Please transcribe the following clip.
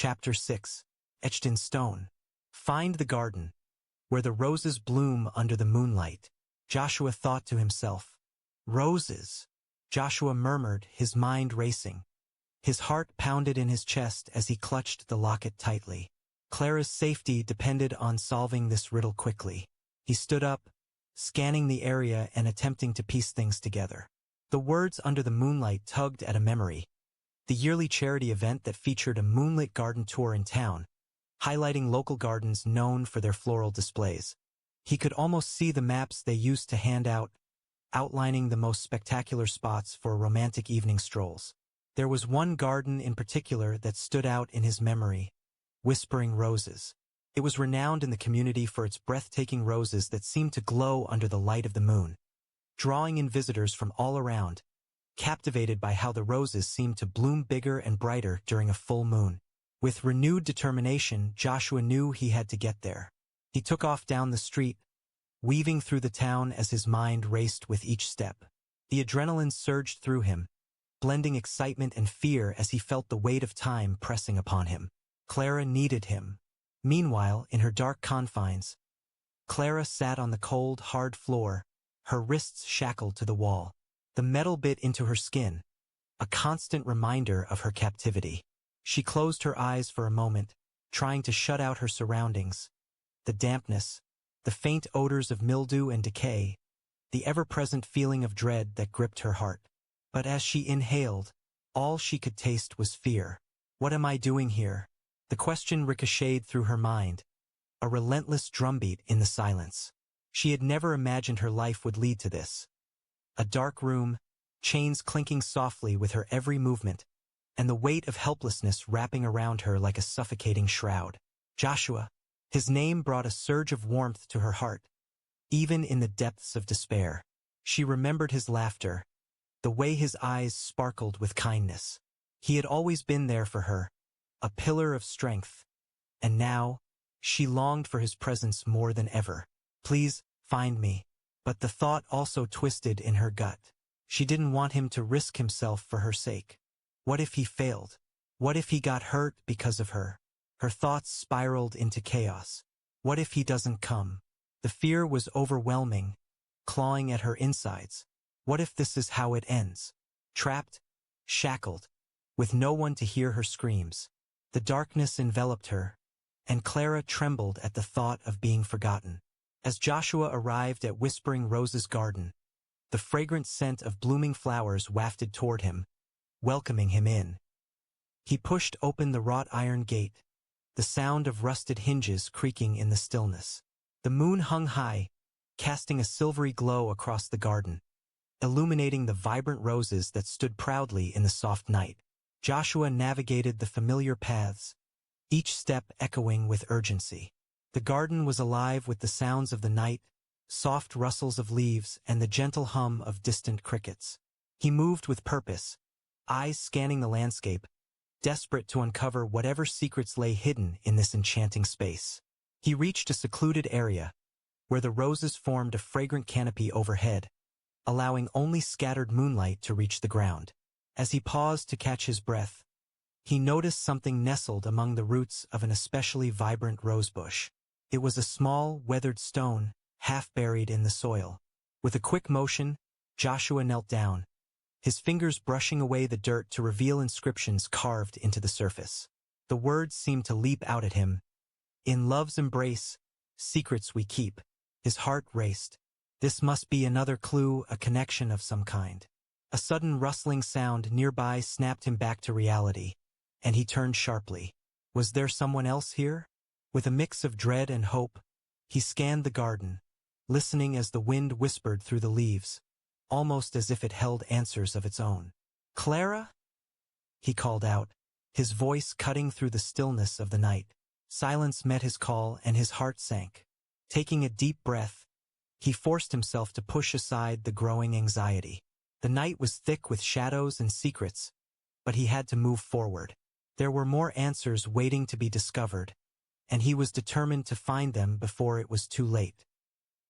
Chapter 6. Etched in Stone. Find the garden, where the roses bloom under the moonlight. Joshua thought to himself. Roses. Joshua murmured, his mind racing. His heart pounded in his chest as he clutched the locket tightly. Clara's safety depended on solving this riddle quickly. He stood up, scanning the area and attempting to piece things together. The words under the moonlight tugged at a memory. The yearly charity event that featured a moonlit garden tour in town, highlighting local gardens known for their floral displays. He could almost see the maps they used to hand out, outlining the most spectacular spots for romantic evening strolls. There was one garden in particular that stood out in his memory, Whispering Roses. It was renowned in the community for its breathtaking roses that seemed to glow under the light of the moon, drawing in visitors from all around, captivated by how the roses seemed to bloom bigger and brighter during a full moon. With renewed determination, Joshua knew he had to get there. He took off down the street, weaving through the town as his mind raced with each step. The adrenaline surged through him, blending excitement and fear as he felt the weight of time pressing upon him. Clara needed him. Meanwhile, in her dark confines, Clara sat on the cold, hard floor, her wrists shackled to the wall. The metal bit into her skin, a constant reminder of her captivity. She closed her eyes for a moment, trying to shut out her surroundings. The dampness, the faint odors of mildew and decay, the ever-present feeling of dread that gripped her heart. But as she inhaled, all she could taste was fear. What am I doing here? The question ricocheted through her mind, a relentless drumbeat in the silence. She had never imagined her life would lead to this. A dark room, chains clinking softly with her every movement, and the weight of helplessness wrapping around her like a suffocating shroud. Joshua. His name brought a surge of warmth to her heart, even in the depths of despair. She remembered his laughter, the way his eyes sparkled with kindness. He had always been there for her, a pillar of strength, and now, she longed for his presence more than ever. Please, find me. But the thought also twisted in her gut. She didn't want him to risk himself for her sake. What if he failed? What if he got hurt because of her? Her thoughts spiraled into chaos. What if he doesn't come? The fear was overwhelming, clawing at her insides. What if this is how it ends? Trapped, shackled, with no one to hear her screams. The darkness enveloped her, and Clara trembled at the thought of being forgotten. As Joshua arrived at Whispering Roses' garden, the fragrant scent of blooming flowers wafted toward him, welcoming him in. He pushed open the wrought iron gate, the sound of rusted hinges creaking in the stillness. The moon hung high, casting a silvery glow across the garden, illuminating the vibrant roses that stood proudly in the soft night. Joshua navigated the familiar paths, each step echoing with urgency. The garden was alive with the sounds of the night, soft rustles of leaves, and the gentle hum of distant crickets. He moved with purpose, eyes scanning the landscape, desperate to uncover whatever secrets lay hidden in this enchanting space. He reached a secluded area, where the roses formed a fragrant canopy overhead, allowing only scattered moonlight to reach the ground. As he paused to catch his breath, he noticed something nestled among the roots of an especially vibrant rosebush. It was a small, weathered stone, half buried in the soil. With a quick motion, Joshua knelt down, his fingers brushing away the dirt to reveal inscriptions carved into the surface. The words seemed to leap out at him. In love's embrace, secrets we keep. His heart raced. This must be another clue, a connection of some kind. A sudden rustling sound nearby snapped him back to reality, and he turned sharply. Was there someone else here? With a mix of dread and hope, he scanned the garden, listening as the wind whispered through the leaves, almost as if it held answers of its own. Clara? He called out, his voice cutting through the stillness of the night. Silence met his call and his heart sank. Taking a deep breath, he forced himself to push aside the growing anxiety. The night was thick with shadows and secrets, but he had to move forward. There were more answers waiting to be discovered, and he was determined to find them before it was too late.